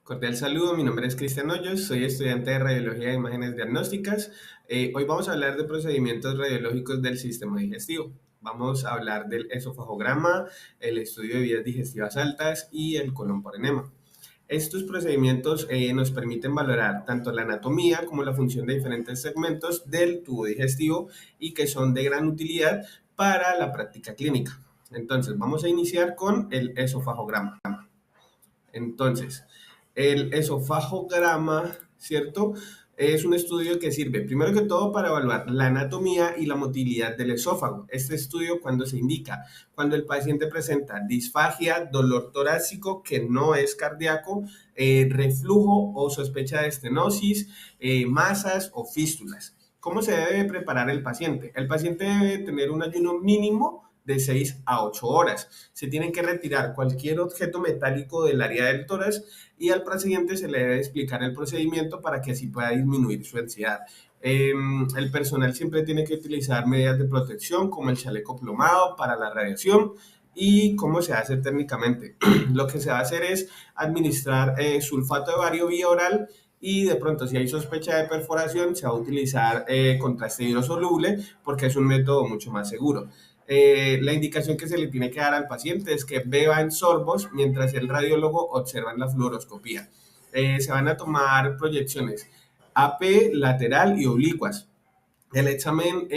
Cordial saludo, mi nombre es Cristian Hoyos, soy estudiante de Radiología de Imágenes Diagnósticas. Hoy vamos a hablar de procedimientos radiológicos del sistema digestivo. Vamos a hablar del esofagograma, el estudio de vías digestivas altas y el colon por enema. Estos procedimientos nos permiten valorar tanto la anatomía como la función de diferentes segmentos del tubo digestivo y que son de gran utilidad para la práctica clínica. Entonces, vamos a iniciar con el esofagograma. Entonces, el esofagograma, ¿cierto? Es un estudio que sirve, primero que todo, para evaluar la anatomía y la motilidad del esófago. Este estudio, cuando se indica, cuando el paciente presenta disfagia, dolor torácico que no es cardíaco, reflujo o sospecha de estenosis, masas o fístulas. ¿Cómo se debe preparar el paciente? El paciente debe tener un ayuno mínimo de 6 a 8 horas. Se tienen que retirar cualquier objeto metálico del área del tórax y al paciente se le debe explicar el procedimiento para que así pueda disminuir su ansiedad. El personal siempre tiene que utilizar medidas de protección como el chaleco plomado para la radiación. ¿Y cómo se hace técnicamente? Lo que se va a hacer es administrar sulfato de bario vía oral y de pronto si hay sospecha de perforación se va a utilizar contraste hidrosoluble porque es un método mucho más seguro. La indicación que se le tiene que dar al paciente es que beba en sorbos mientras el radiólogo observa la fluoroscopía. Se van a tomar proyecciones AP, lateral y oblicuas. El examen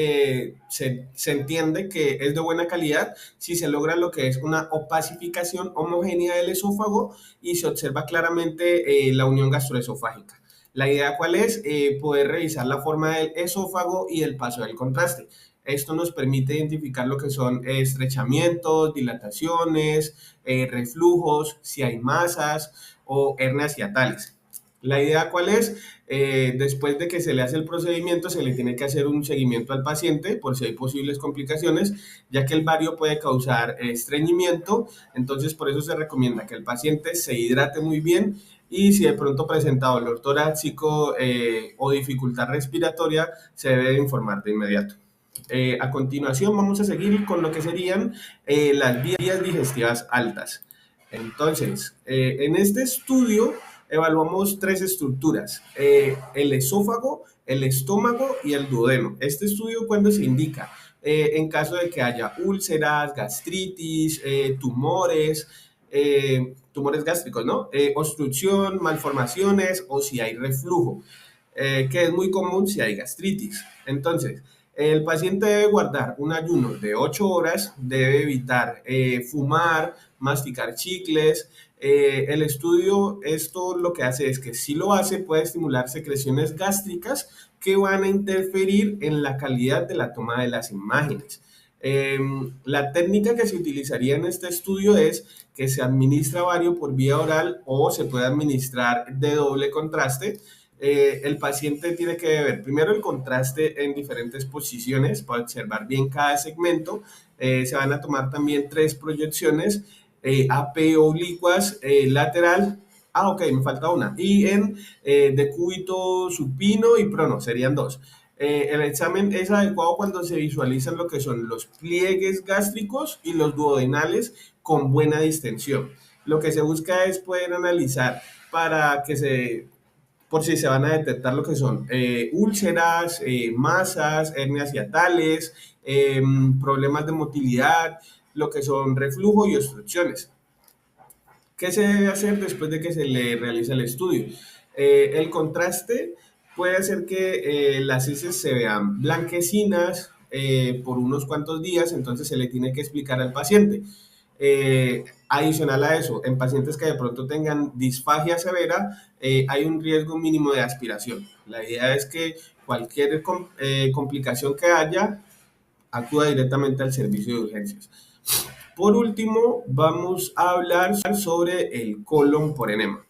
se entiende que es de buena calidad si se logra lo que es una opacificación homogénea del esófago y se observa claramente la unión gastroesofágica. La idea cuál es poder revisar la forma del esófago y el paso del contraste. Esto nos permite identificar lo que son estrechamientos, dilataciones, reflujos, si hay masas o hernias hiatales. La idea cuál es, después de que se le hace el procedimiento, se le tiene que hacer un seguimiento al paciente por si hay posibles complicaciones, ya que el bario puede causar estreñimiento, entonces por eso se recomienda que el paciente se hidrate muy bien y si de pronto presenta dolor torácico o dificultad respiratoria, se debe de informar de inmediato. A continuación vamos a seguir con lo que serían las vías digestivas altas. Entonces, en este estudio evaluamos tres estructuras, el esófago, el estómago y el duodeno. Este estudio cuando se indica en caso de que haya úlceras, gastritis, tumores gástricos, ¿no? Obstrucción, malformaciones o si hay reflujo, que es muy común si hay gastritis. Entonces, el paciente debe guardar un ayuno de 8 horas, debe evitar fumar, masticar chicles. El estudio, esto lo que hace es que si lo hace, puede estimular secreciones gástricas que van a interferir en la calidad de la toma de las imágenes. La técnica que se utilizaría en este estudio es que se administra bario por vía oral o se puede administrar de doble contraste. El paciente tiene que ver primero el contraste en diferentes posiciones para observar bien cada segmento. Se van a tomar también tres proyecciones, AP oblicuas, lateral. Ah, ok, me falta una. Y en decúbito supino y prono, serían dos. El examen es adecuado cuando se visualizan lo que son los pliegues gástricos y los duodenales con buena distensión. Lo que se busca es poder analizar para que por si se van a detectar lo que son úlceras, masas, hernias hiatales, problemas de motilidad, lo que son reflujo y obstrucciones. ¿Qué se debe hacer después de que se le realiza el estudio? El contraste puede hacer que las heces se vean blanquecinas por unos cuantos días, entonces se le tiene que explicar al paciente. Adicional a eso, en pacientes que de pronto tengan disfagia severa, hay un riesgo mínimo de aspiración. La idea es que cualquier complicación que haya, acuda directamente al servicio de urgencias. Por último, vamos a hablar sobre el colon por enema.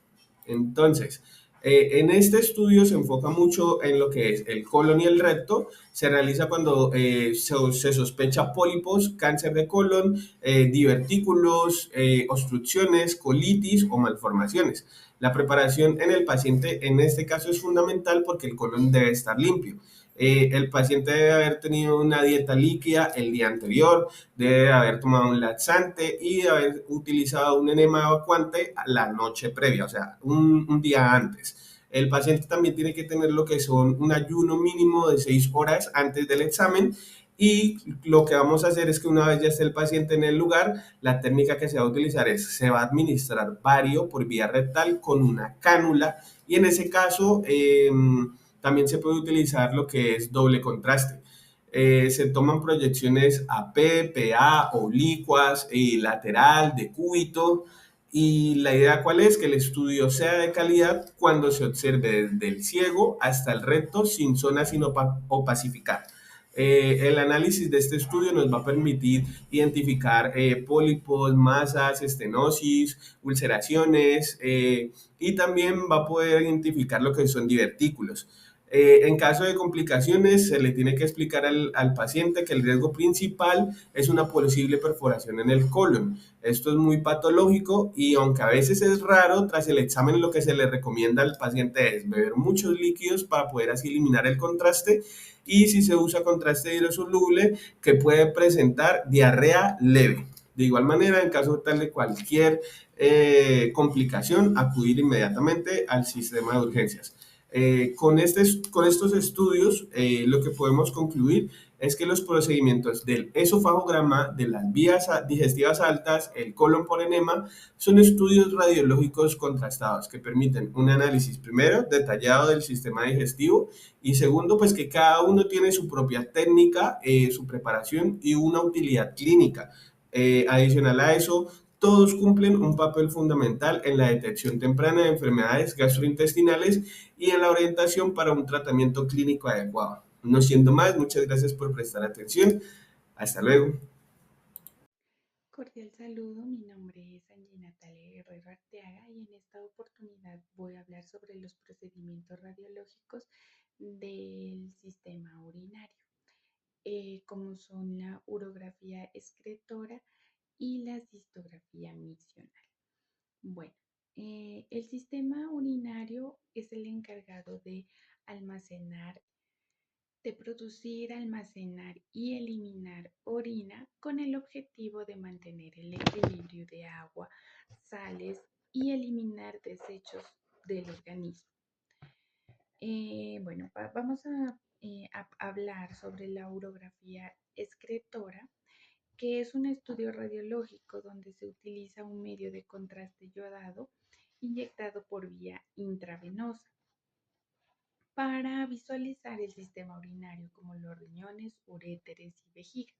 Entonces, en este estudio se enfoca mucho en lo que es el colon y el recto. Se realiza cuando se sospecha pólipos, cáncer de colon, divertículos, obstrucciones, colitis o malformaciones. La preparación en el paciente en este caso es fundamental porque el colon debe estar limpio. El paciente debe haber tenido una dieta líquida el día anterior, debe haber tomado un laxante y de haber utilizado un enema evacuante la noche previa, o sea, un día antes. El paciente también tiene que tener lo que son un ayuno mínimo de 6 horas antes del examen y lo que vamos a hacer es que una vez ya esté el paciente en el lugar, la técnica que se va a utilizar es, se va a administrar bario por vía rectal con una cánula y en ese caso también se puede utilizar lo que es doble contraste. Se toman proyecciones AP, PA, oblicuas, lateral, de cúbito. Y la idea cuál es, que el estudio sea de calidad cuando se observe desde el ciego hasta el recto sin zonas sin opacificar. El análisis de este estudio nos va a permitir identificar pólipos, masas, estenosis, ulceraciones y también va a poder identificar lo que son divertículos. En caso de complicaciones, se le tiene que explicar al paciente que el riesgo principal es una posible perforación en el colon. Esto es muy patológico y aunque a veces es raro, tras el examen lo que se le recomienda al paciente es beber muchos líquidos para poder así eliminar el contraste y si se usa contraste hidrosoluble que puede presentar diarrea leve. De igual manera, en caso tal de cualquier complicación, acudir inmediatamente al sistema de urgencias. Con estos estudios, lo que podemos concluir es que los procedimientos del esofagograma, de las vías digestivas altas, el colon por enema, son estudios radiológicos contrastados que permiten un análisis primero detallado del sistema digestivo y segundo, pues que cada uno tiene su propia técnica, su preparación y una utilidad clínica. Adicional a eso, todos cumplen un papel fundamental en la detección temprana de enfermedades gastrointestinales y en la orientación para un tratamiento clínico adecuado. No siendo más, muchas gracias por prestar atención. Hasta luego. Cordial saludo, mi nombre es Angie Natalia Guerrero Arteaga y en esta oportunidad voy a hablar sobre los procedimientos radiológicos del sistema urinario, como son la urografía excretora y la cistografía miccional. Bueno, el sistema urinario es el encargado de almacenar, de producir, almacenar y eliminar orina con el objetivo de mantener el equilibrio de agua, sales y eliminar desechos del organismo. Bueno, vamos a hablar sobre la urografía excretora, que es un estudio radiológico donde se utiliza un medio de contraste yodado inyectado por vía intravenosa para visualizar el sistema urinario como los riñones, uréteres y vejiga.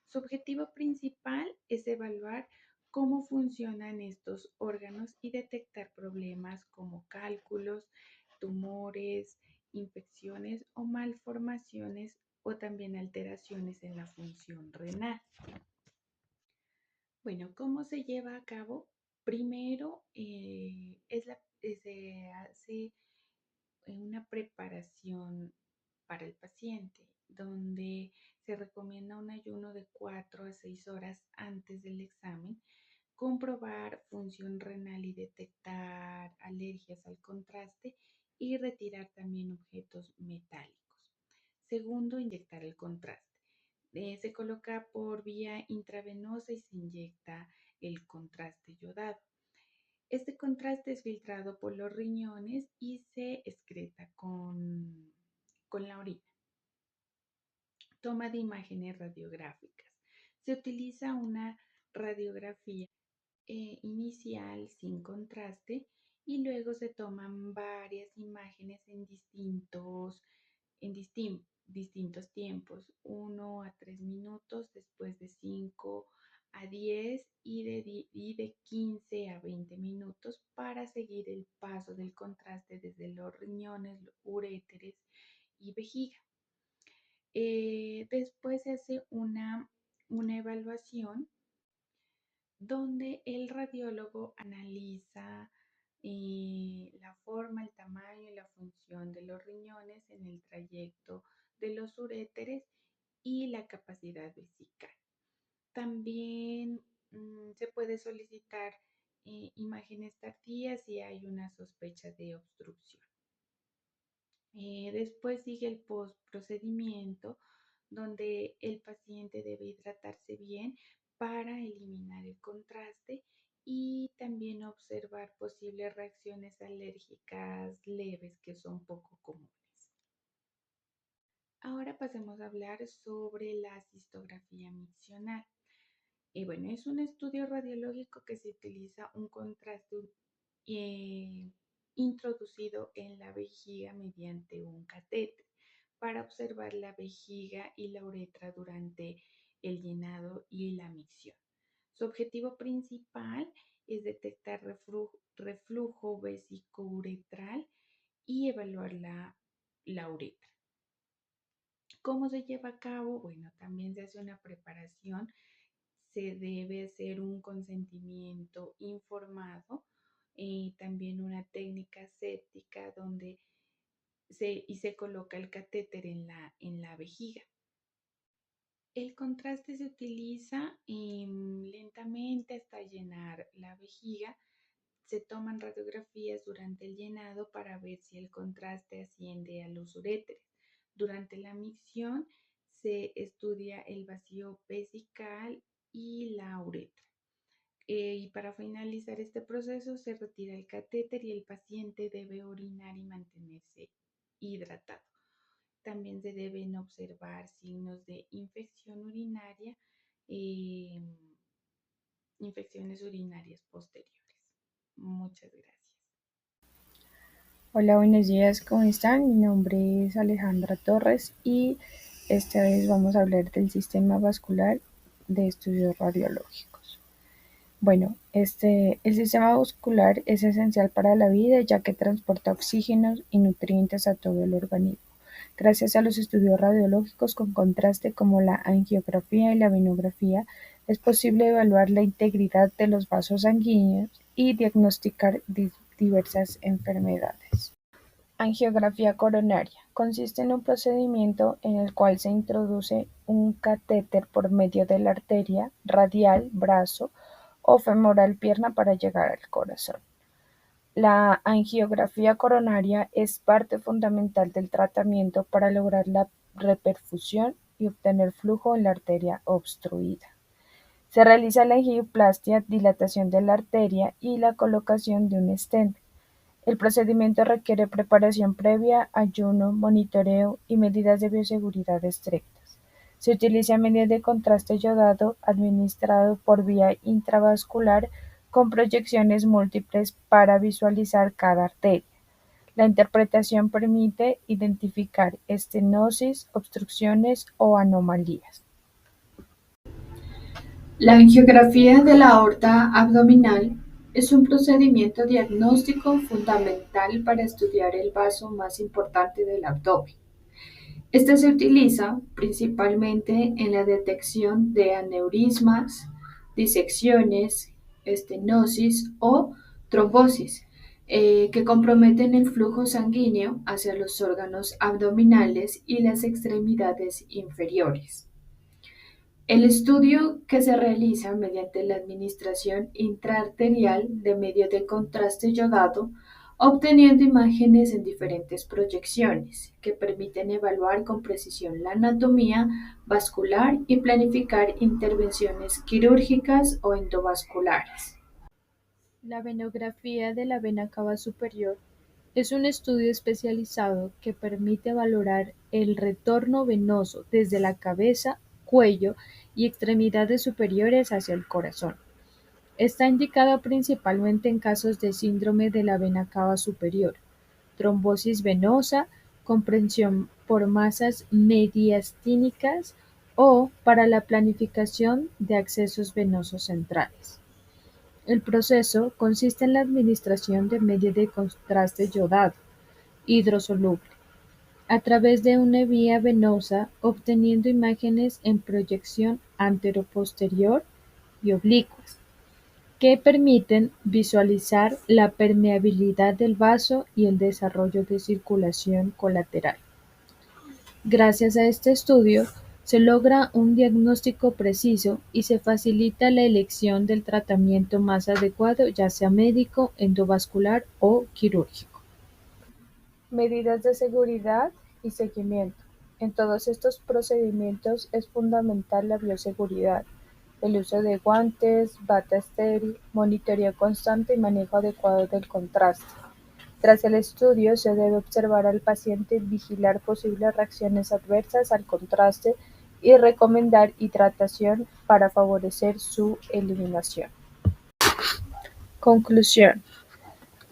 Su objetivo principal es evaluar cómo funcionan estos órganos y detectar problemas como cálculos, tumores, infecciones o malformaciones o también alteraciones en la función renal. Bueno, ¿cómo se lleva a cabo? Primero se hace una preparación para el paciente, donde se recomienda un ayuno de 4 a 6 horas antes del examen, comprobar función renal y detectar alergias al contraste y retirar también objetos metálicos. Segundo, inyectar el contraste. Se coloca por vía intravenosa y se inyecta el contraste yodado. Este contraste es filtrado por los riñones y se excreta con la orina. Toma de imágenes radiográficas. Se utiliza una radiografía inicial sin contraste y luego se toman varias imágenes distintos tiempos, 1 a 3 minutos, después de 5 a 10 y de 15 a 20 minutos para seguir el paso del contraste desde los riñones, los uréteres y vejiga. Después se hace una evaluación donde el radiólogo analiza la forma, el tamaño y la función de los riñones en el trayecto de los uréteres y la capacidad vesical. También se puede solicitar imágenes tardías si hay una sospecha de obstrucción. Después sigue el postprocedimiento, donde el paciente debe hidratarse bien para eliminar el contraste y también observar posibles reacciones alérgicas leves que son poco comunes. Ahora pasemos a hablar sobre la cistografía miccional. Y bueno, es un estudio radiológico que se utiliza un contraste eh, introducido en la vejiga mediante un catéter para observar la vejiga y la uretra durante el llenado y la micción. Su objetivo principal es detectar reflujo vesicouretral y evaluar la uretra. ¿Cómo se lleva a cabo? Bueno, también se hace una preparación, se debe hacer un consentimiento informado, también una técnica séptica donde se coloca el catéter en la vejiga. El contraste se utiliza lentamente hasta llenar la vejiga. Se toman radiografías durante el llenado para ver si el contraste asciende a los uréteres. Durante la micción se estudia el vacío vesical y la uretra. Y para finalizar este proceso se retira el catéter y el paciente debe orinar y mantenerse hidratado. También se deben observar signos de infección urinaria, eh, infecciones urinarias posteriores. Muchas gracias. Hola, buenos días, ¿cómo están? Mi nombre es Alejandra Torres y esta vez vamos a hablar del sistema vascular de estudios radiológicos. Bueno, el sistema vascular es esencial para la vida ya que transporta oxígenos y nutrientes a todo el organismo. Gracias a los estudios radiológicos con contraste como la angiografía y la venografía, es posible evaluar la integridad de los vasos sanguíneos y diagnosticar diversas enfermedades. Angiografía coronaria: consiste en un procedimiento en el cual se introduce un catéter por medio de la arteria radial, brazo o femoral pierna para llegar al corazón. La angiografía coronaria es parte fundamental del tratamiento para lograr la reperfusión y obtener flujo en la arteria obstruida. Se realiza la angioplastia, dilatación de la arteria y la colocación de un stent. El procedimiento requiere preparación previa, ayuno, monitoreo y medidas de bioseguridad estrictas. Se utiliza medios de contraste yodado administrado por vía intravascular con proyecciones múltiples para visualizar cada arteria. La interpretación permite identificar estenosis, obstrucciones o anomalías. La angiografía de la aorta abdominal es un procedimiento diagnóstico fundamental para estudiar el vaso más importante del abdomen. Este se utiliza principalmente en la detección de aneurismas, disecciones, estenosis o trombosis, que comprometen el flujo sanguíneo hacia los órganos abdominales y las extremidades inferiores. El estudio, que se realiza mediante la administración intraarterial de medio de contraste yodado, obteniendo imágenes en diferentes proyecciones, que permiten evaluar con precisión la anatomía vascular y planificar intervenciones quirúrgicas o endovasculares. La venografía de la vena cava superior es un estudio especializado que permite valorar el retorno venoso desde la cabeza, cuello y extremidades superiores hacia el corazón. Está indicado principalmente en casos de síndrome de la vena cava superior, trombosis venosa, comprensión por masas mediastínicas o para la planificación de accesos venosos centrales. El proceso consiste en la administración de medio de contraste yodado, hidrosoluble, a través de una vía venosa, obteniendo imágenes en proyección anteroposterior y oblicuas, que permiten visualizar la permeabilidad del vaso y el desarrollo de circulación colateral. Gracias a este estudio, se logra un diagnóstico preciso y se facilita la elección del tratamiento más adecuado, ya sea médico, endovascular o quirúrgico. medidas de seguridad y seguimiento. En todos estos procedimientos es fundamental la bioseguridad, el uso de guantes, bata estéril, monitoreo constante y manejo adecuado del contraste. Tras el estudio, se debe observar al paciente, vigilar posibles reacciones adversas al contraste y recomendar hidratación para favorecer su eliminación. Conclusión.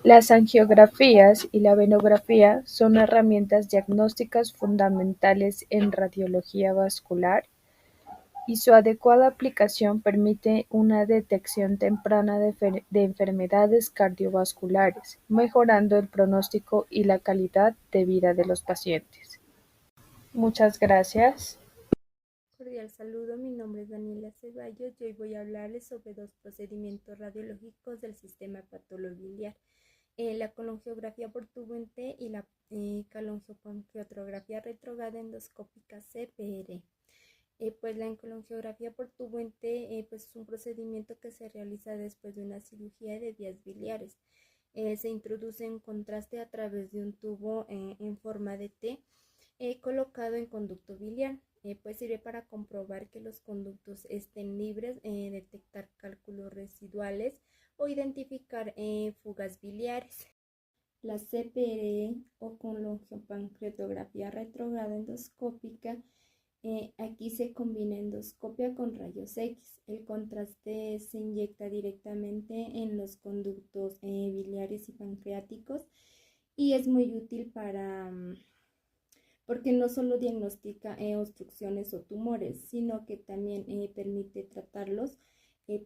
Las angiografías y la venografía son herramientas diagnósticas fundamentales en radiología vascular y su adecuada aplicación permite una detección temprana de enfermedades cardiovasculares, mejorando el pronóstico y la calidad de vida de los pacientes. Muchas gracias. Cordial saludo, mi nombre es Daniela Ceballos y hoy voy a hablarles sobre dos procedimientos radiológicos del sistema hepatolobiliar, la colongiografía por tubo en T y la colongiopancreatografía retrógrada endoscópica CPR. Pues la colongiografía por tubo en T pues es un procedimiento que se realiza después de una cirugía de vías biliares. Se introduce en contraste a través de un tubo en forma de T colocado en conducto biliar. Pues sirve para comprobar que los conductos estén libres, detectar cálculos residuales o identificar fugas biliares. La CPR o colongiopancreatografía retrógrada endoscópica, aquí se combina endoscopia con rayos X. El contraste se inyecta directamente en los conductos biliares y pancreáticos y es muy útil porque no solo diagnostica obstrucciones o tumores, sino que también permite tratarlos,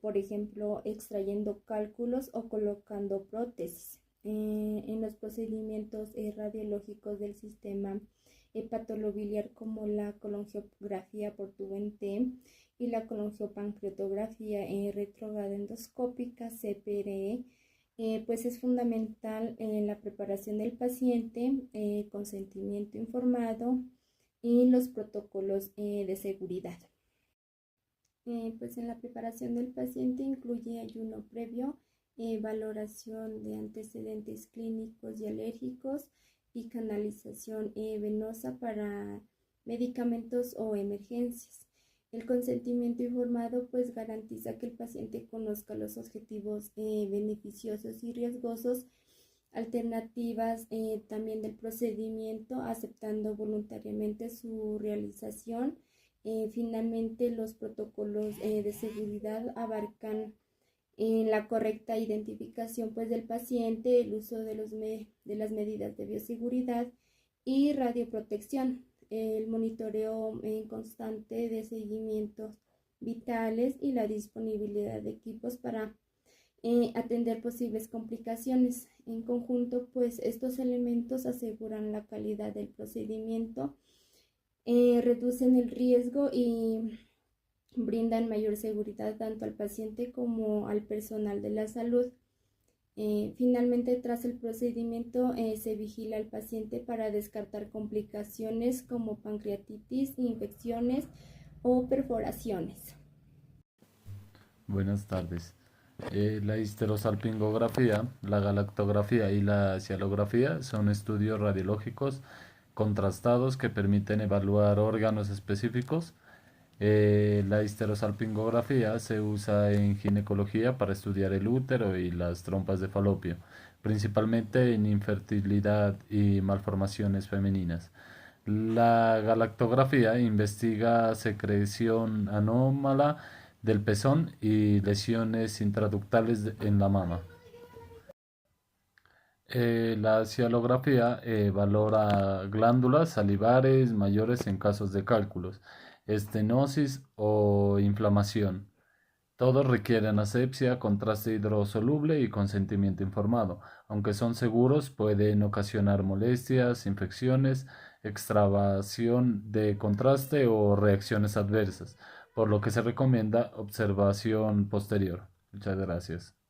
por ejemplo, extrayendo cálculos o colocando prótesis. En los procedimientos radiológicos del sistema hepatolobiliar como la colongiografía por tubo en T y la colongiopancreatografía retrógrada endoscópica CPRE, pues es fundamental en la preparación del paciente, consentimiento informado y los protocolos de seguridad. Pues en la preparación del paciente incluye ayuno previo, valoración de antecedentes clínicos y alérgicos y canalización venosa para medicamentos o emergencias. El consentimiento informado pues garantiza que el paciente conozca los objetivos beneficiosos y riesgosos, alternativas también del procedimiento, aceptando voluntariamente su realización. Finalmente, los protocolos de seguridad abarcan la correcta identificación pues, del paciente, el uso de las medidas de bioseguridad y radioprotección, el monitoreo constante de seguimientos vitales y la disponibilidad de equipos para atender posibles complicaciones. En conjunto, pues estos elementos aseguran la calidad del procedimiento, reducen el riesgo y brindan mayor seguridad tanto al paciente como al personal de la salud. Finalmente, tras el procedimiento, se vigila al paciente para descartar complicaciones como pancreatitis, infecciones o perforaciones. Buenas tardes. La histerosalpingografía, la galactografía y la cialografía son estudios radiológicos contrastados que permiten evaluar órganos específicos. La histerosalpingografía se usa en ginecología para estudiar el útero y las trompas de falopio, principalmente en infertilidad y malformaciones femeninas. La galactografía investiga secreción anómala del pezón y lesiones intraductales en la mama. La cialografía valora glándulas salivares mayores en casos de cálculos, estenosis o inflamación. Todos requieren asepsia, contraste hidrosoluble y consentimiento informado. Aunque son seguros, pueden ocasionar molestias, infecciones, extravasación de contraste o reacciones adversas, por lo que se recomienda observación posterior. Muchas gracias.